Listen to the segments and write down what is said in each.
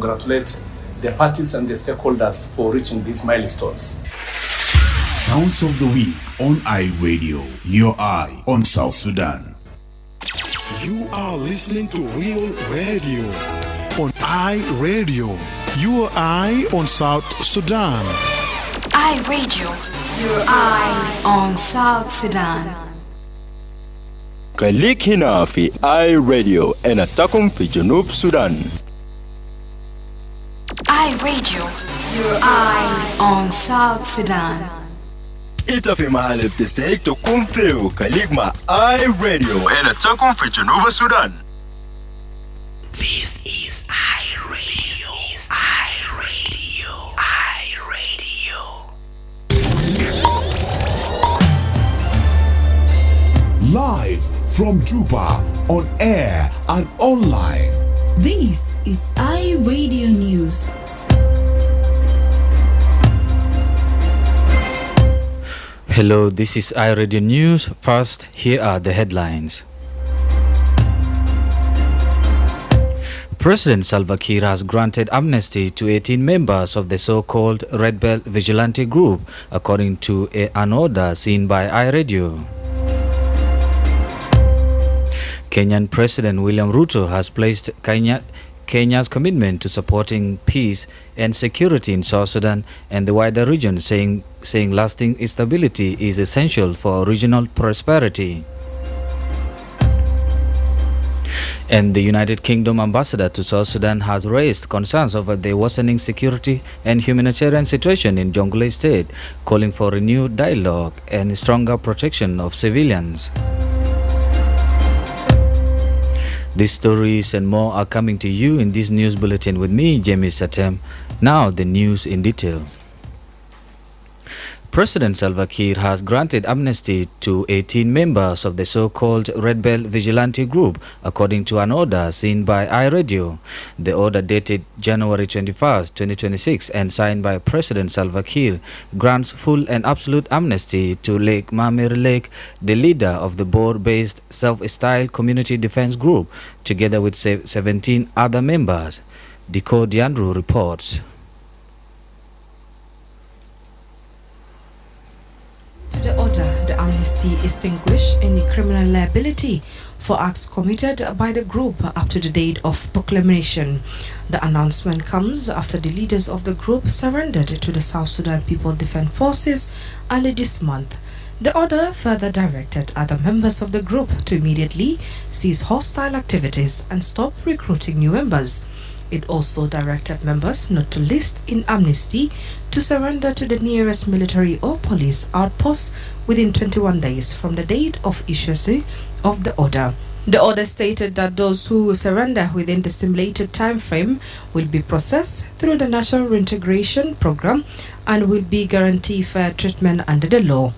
congratulate the parties and the stakeholders for reaching these milestones. Sounds of the Week on iRadio, your eye on South Sudan. You are listening to Real Radio on iRadio, your eye on South Sudan. iRadio, your eye on South Sudan. خليك هنا في iRadio نتاكم في جنوب سودان. iRadio, your eye on South Sudan. انت في محل بتستحق تكون فيه. خليك مع iRadio نتاكم في جنوب السودان. This is iRadio. Live from Juba, on air and online. This is iRadio News. Hello, this is iRadio News. First, here are the headlines. President Salva Kiir has granted amnesty to 18 members of the so-called Red Belt Vigilante Group, according to an order seen by iRadio. Kenyan President William Ruto has placed Kenya's commitment to supporting peace and security in South Sudan and the wider region, saying lasting stability is essential for regional prosperity. And the United Kingdom ambassador to South Sudan has raised concerns over the worsening security and humanitarian situation in Jonglei State, calling for renewed dialogue and stronger protection of civilians. These stories and more are coming to you in this news bulletin with me, James Atem. Now the news in detail. President Salva Kiir has granted amnesty to 18 members of the so-called Red Belt Vigilante Group, according to an order seen by iRadio. The order, dated January 21st, 2026, and signed by President Salva Kiir, grants full and absolute amnesty to Lake Mamir Lake, the leader of the Boer-based self-styled community defense group, together with 17 other members. Diko Diandru reports. To the order, the amnesty extinguished any criminal liability for acts committed by the group up to the date of proclamation. The announcement comes after the leaders of the group surrendered to the South Sudan People Defense Forces early this month. The order further directed other members of the group to immediately cease hostile activities and stop recruiting new members. It also directed members not to list in amnesty to surrender to the nearest military or police outpost within 21 days from the date of issuance of the order. The order stated that those who surrender within the stipulated time frame will be processed through the National Reintegration Program and will be guaranteed fair treatment under the law.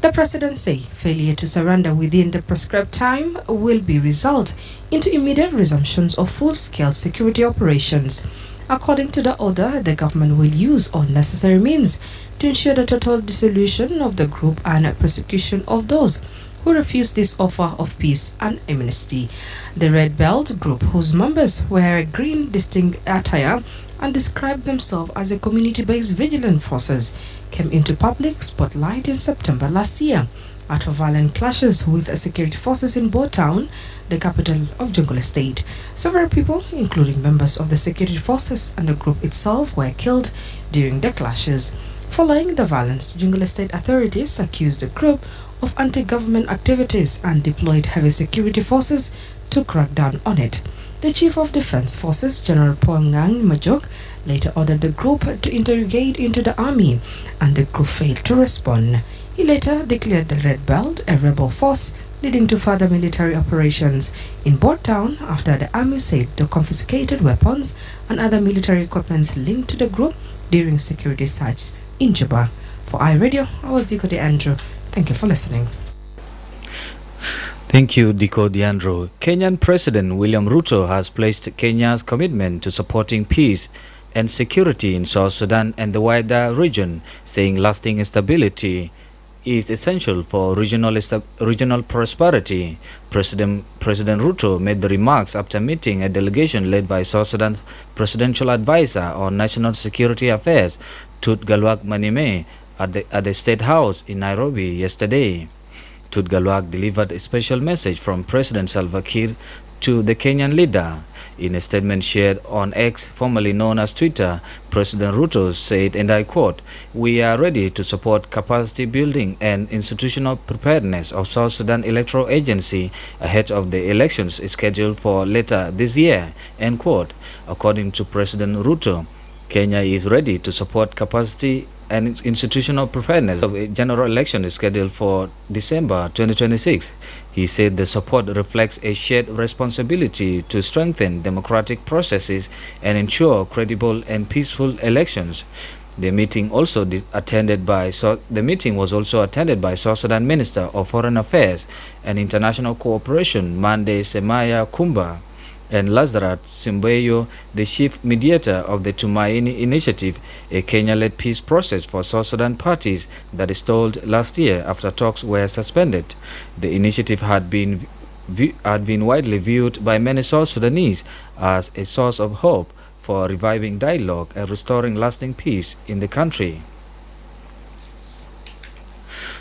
The president said failure to surrender within the prescribed time will be result into immediate resumptions of full-scale security operations. According to the order, the government will use all necessary means to ensure the total dissolution of the group and prosecution of those who refuse this offer of peace and amnesty. The Red Belt Group, whose members wear green distinct attire and described themselves as a community-based vigilant forces, came into public spotlight in September last year after violent clashes with security forces in Bo Town, the capital of Jonglei State. Several people, including members of the security forces and the group itself, were killed during the clashes. Following the violence, Jonglei State authorities accused the group of anti-government activities and deployed heavy security forces to crack down on it. The Chief of Defense Forces, General Paul Ngang Majok, later ordered the group to interrogate into the army, and the group failed to respond. He later declared the Red Belt a rebel force, leading to further military operations in Bo Town after the army said the confiscated weapons and other military equipment linked to the group during security search in Juba. For iRadio, I was Diko Andrew. Thank you for listening. Thank you, Diko Diandro. Kenyan President William Ruto has placed Kenya's commitment to supporting peace and security in South Sudan and the wider region, saying lasting stability is essential for regional prosperity. President Ruto made the remarks after meeting a delegation led by South Sudan's presidential advisor on national security affairs, Tut Galwak Manime, at the State House in Nairobi yesterday. Tut Galwak delivered a special message from President Salva Kiir to the Kenyan leader. In a statement shared on X, formerly known as Twitter, President Ruto said, and I quote, "We are ready to support capacity building and institutional preparedness of South Sudan Electoral Agency ahead of the elections scheduled for later this year," end quote. According to President Ruto, Kenya is ready to support capacity and institutional preparedness of a general election is scheduled for December 2026. He said the support reflects a shared responsibility to strengthen democratic processes and ensure credible and peaceful elections. The meeting was also attended by South Sudan Minister of Foreign Affairs and International Cooperation Mande Semaya Kumba, and Lazarat Simbeyo, the chief mediator of the Tumaini Initiative, a Kenya-led peace process for South Sudan parties that stalled last year after talks were suspended. The initiative had been widely viewed by many South Sudanese as a source of hope for reviving dialogue and restoring lasting peace in the country.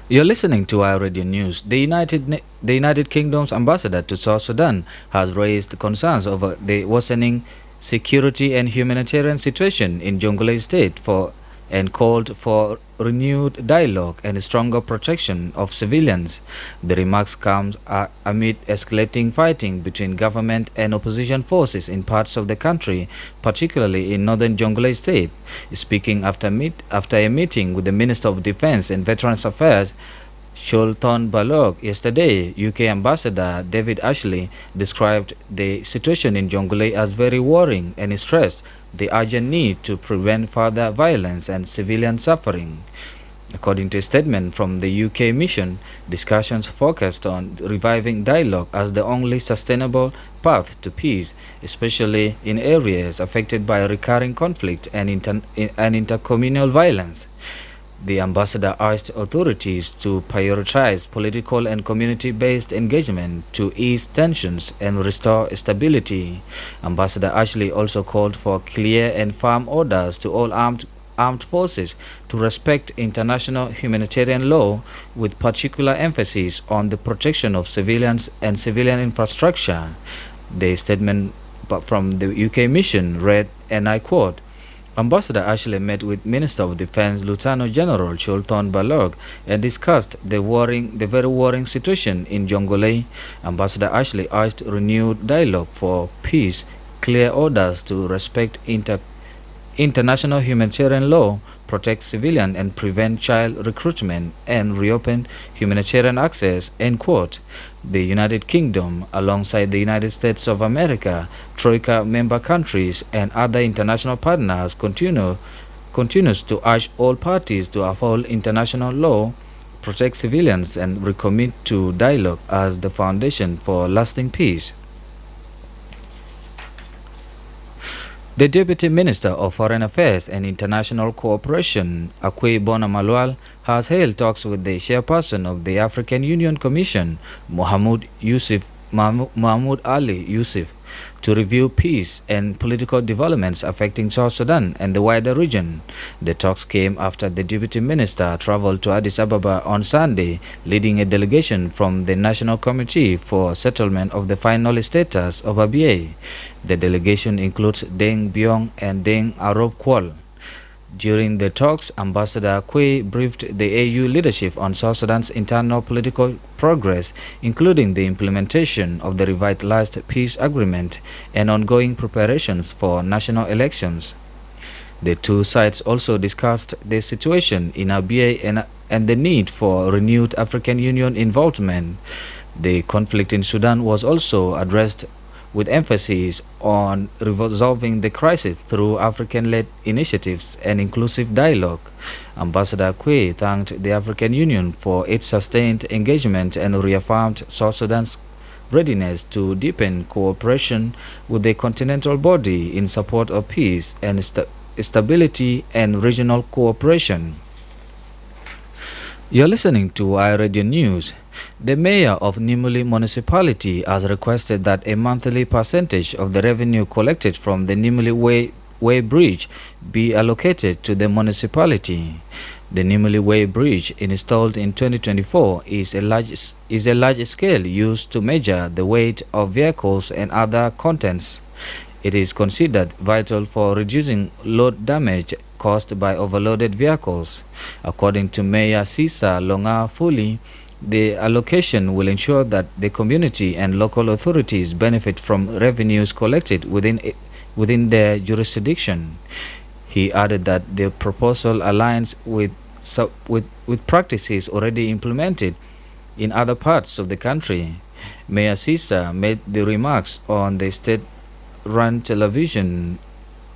You're listening to our radio news. The United Kingdom's ambassador to South Sudan has raised concerns over the worsening security and humanitarian situation in Jonglei State and called for renewed dialogue and stronger protection of civilians. The remarks come amid escalating fighting between government and opposition forces in parts of the country, particularly in northern Jonglei State. Speaking after a meeting with the Minister of Defense and Veterans Affairs, Sholton Balog, yesterday, UK Ambassador David Ashley described the situation in Jonglei as very worrying and stressed the urgent need to prevent further violence and civilian suffering. According to a statement from the UK mission, discussions focused on reviving dialogue as the only sustainable path to peace, especially in areas affected by recurring conflict and intercommunal violence. The ambassador urged authorities to prioritize political and community-based engagement to ease tensions and restore stability. Ambassador Ashley also called for clear and firm orders to all armed forces to respect international humanitarian law, with particular emphasis on the protection of civilians and civilian infrastructure. The statement from the UK mission read, and I quote, Ambassador Ashley met with Minister of Defense Lieutenant General Sholton Balog and discussed the very worrying situation in Jonglei. Ambassador Ashley urged renewed dialogue for peace, clear orders to respect international humanitarian law, protect civilian and prevent child recruitment, and reopen humanitarian access, end quote. The United Kingdom, alongside the United States of America, Troika member countries, and other international partners, continues to urge all parties to uphold international law, protect civilians, and recommit to dialogue as the foundation for lasting peace. The Deputy Minister of Foreign Affairs and International Cooperation, Akwe Bona Malwal, has held talks with the chairperson of the African Union Commission, Mahmoud Ali Yusuf, to review peace and political developments affecting South Sudan and the wider region. The talks came after the Deputy Minister traveled to Addis Ababa on Sunday, leading a delegation from the National Committee for Settlement of the Final Status of Abyei. The delegation includes Deng Byong and Deng Arop Kwal. During the talks, Ambassador Kwe briefed the AU leadership on South Sudan's internal political progress, including the implementation of the revitalized peace agreement and ongoing preparations for national elections. The two sides also discussed the situation in Abyei and the need for renewed African Union involvement. The conflict in Sudan was also addressed with emphasis on resolving the crisis through African-led initiatives and inclusive dialogue. Ambassador Kwe thanked the African Union for its sustained engagement and reaffirmed South Sudan's readiness to deepen cooperation with the continental body in support of peace and stability and regional cooperation. You're listening to iRadio News. The mayor of Nimuli municipality has requested that a monthly percentage of the revenue collected from the Nimuli Way Bridge be allocated to the municipality. The Nimuli Way Bridge, installed in 2024, is a large scale used to measure the weight of vehicles and other contents. It is considered vital for reducing load damage caused by overloaded vehicles. According to Mayor Sisa Longa Fuli, the allocation will ensure that the community and local authorities benefit from revenues collected within their jurisdiction. He added that the proposal aligns with practices already implemented in other parts of the country. Mayor Sisa made the remarks on the state-run television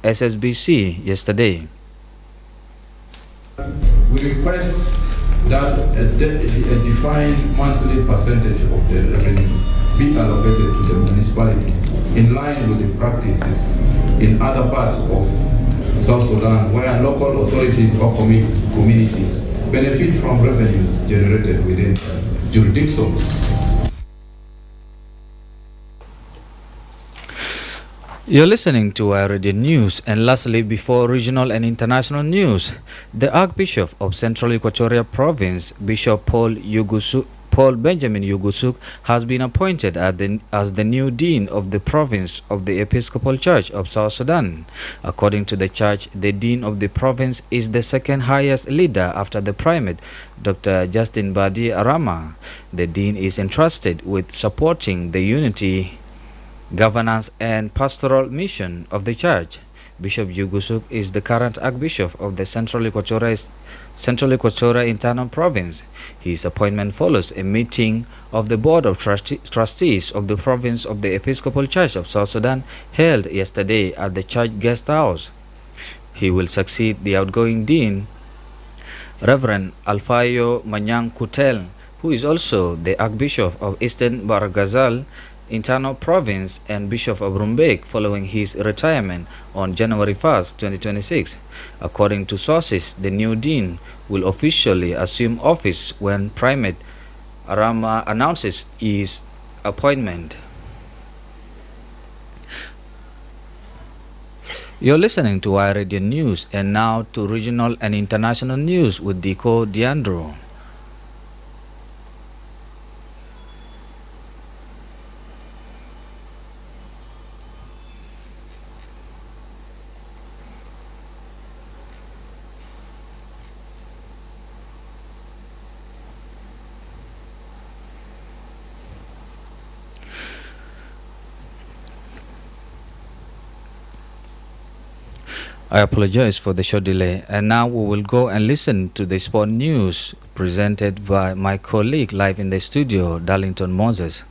SSBC yesterday. We request that a defined monthly percentage of the revenue be allocated to the municipality in line with the practices in other parts of South Sudan where local authorities or communities benefit from revenues generated within jurisdictions. You're listening to iRadio News, and lastly, before regional and international news, the Archbishop of Central Equatoria Province, Bishop Paul Benjamin Yugusuk, has been appointed as the new Dean of the Province of the Episcopal Church of South Sudan. According to the church, the Dean of the Province is the second highest leader after the Primate, Dr. Justin Badi Arama. The Dean is entrusted with supporting the unity, governance and pastoral mission of the church. Bishop Yugusuk is the current Archbishop of the Central Equatoria Internal Province. His appointment follows a meeting of the Board of Trustees of the Province of the Episcopal Church of South Sudan held yesterday at the church guest house. He will succeed the outgoing Dean, Reverend Alfayo Manyang Kutel, who is also the Archbishop of Eastern Baragazal Internal Province and Bishop of Rumbek following his retirement on January 1st, 2026. According to sources, the new dean will officially assume office when Primate Arama announces his appointment. You're listening to iRadio News, and now to regional and international news with Dico Diandro. I apologize for the short delay, and now we will go and listen to the sport news presented by my colleague live in the studio, Darlington Moses.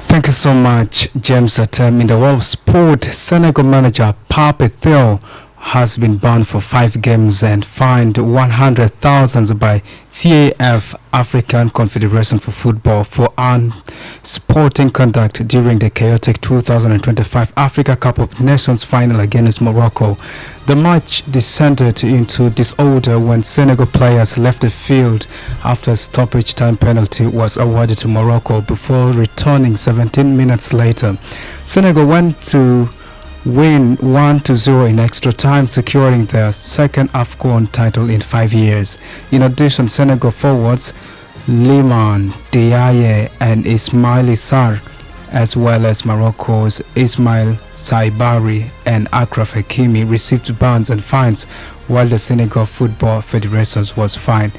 Thank you so much, James Atem. In the world of sport, Senegal manager Pape Theo has been banned for 5 games and fined 100,000 by CAF, African Confederation for Football, for unsporting conduct during the chaotic 2025 Africa Cup of Nations final against Morocco. The match descended into disorder when Senegal players left the field after a stoppage time penalty was awarded to Morocco before returning 17 minutes later. Senegal went to win 1-0 in extra time, securing their second AFCON title in 5 years. In addition, Senegal forwards Liman Diaye and Ismaili Sarr as well as Morocco's Ismail Saibari and Akraf Hakimi received bans and fines, while the Senegal Football Federation was fined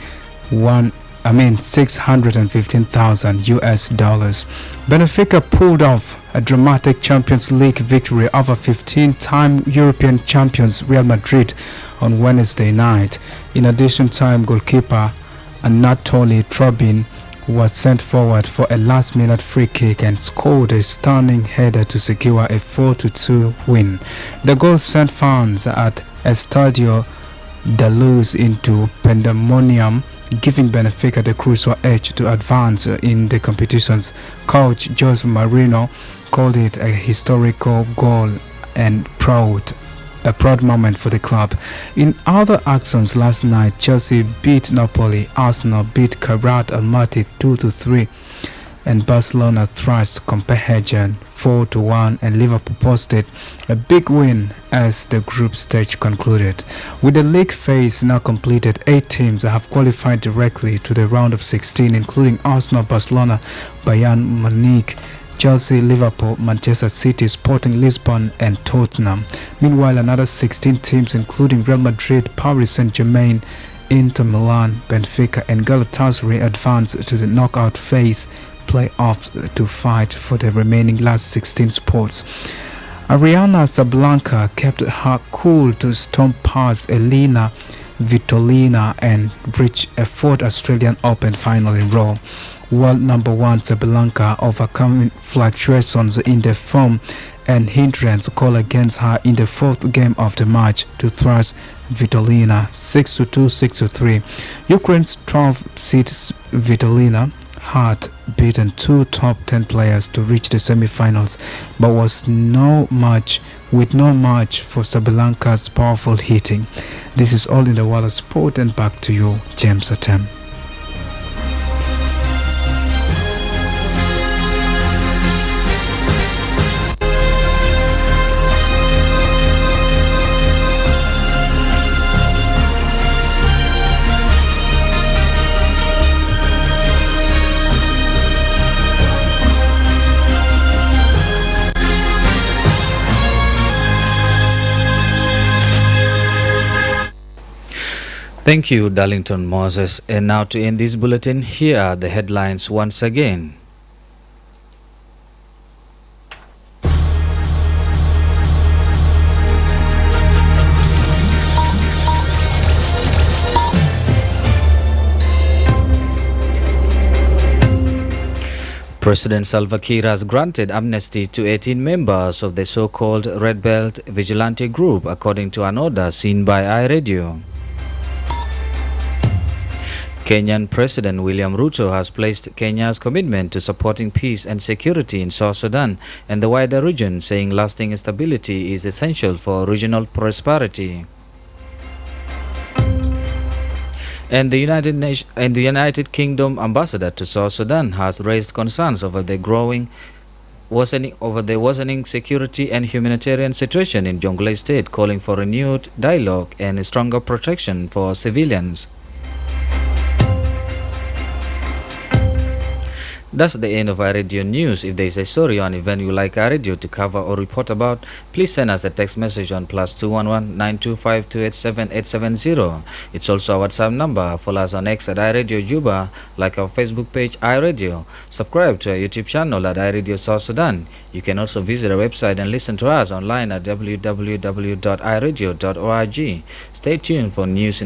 615,000 US dollars. Benfica pulled off a dramatic Champions League victory over 15-time European champions Real Madrid on Wednesday night. In addition, time goalkeeper Anatoly Trubin was sent forward for a last-minute free kick and scored a stunning header to secure a 4-2 win. The goal sent fans at Estadio da Luz into pandemonium, giving Benfica the crucial edge to advance in the competitions. Coach Jose Mourinho called it a historical goal and a proud moment for the club. In other actions last night, Chelsea beat Napoli, Arsenal beat Karat Almaty 2-3, and Barcelona thrashed Copenhagen 4-1, and Liverpool posted a big win as the group stage concluded. With the league phase now completed, 8 teams have qualified directly to the round of 16, including Arsenal, Barcelona, Bayern Munich, Chelsea, Liverpool, Manchester City, Sporting Lisbon and Tottenham. Meanwhile, another 16 teams including Real Madrid, Paris Saint-Germain, Inter Milan, Benfica and Galatasaray advanced to the knockout phase playoffs to fight for the remaining last 16 spots. Ariana Sablanka kept her cool to storm past Elena Vitolina and reach a 4th Australian Open final in Rome. World number 1 Sablanka overcoming fluctuations in the form and hindrance call against her in the 4th game of the match to thrash Vitolina 6-2, 6-3. Ukraine's 12th seed Vitolina had beaten 2 top 10 players to reach the semi-finals, but was no match for Sablanka's powerful hitting. This is all in the world of sport, and back to you, James Atem. Thank you, Darlington Moses. And now to end this bulletin, here are the headlines once again. President Salva Kiir has granted amnesty to 18 members of the so-called Red Belt Vigilante Group, according to an order seen by iRadio. Kenyan President William Ruto has placed Kenya's commitment to supporting peace and security in South Sudan and the wider region, saying lasting stability is essential for regional prosperity. And the United Kingdom ambassador to South Sudan has raised concerns over the worsening security and humanitarian situation in Jonglei State, calling for renewed dialogue and stronger protection for civilians. That's the end of our radio news. If there is a story or an event you like our radio to cover or report about, please send us a text message on +211 925 287 870. It's also our WhatsApp number. Follow us on X at iRadio Juba, like our Facebook page iRadio. Subscribe to our YouTube channel at iRadio South Sudan. You can also visit our website and listen to us online at www.iradio.org. Stay tuned for news in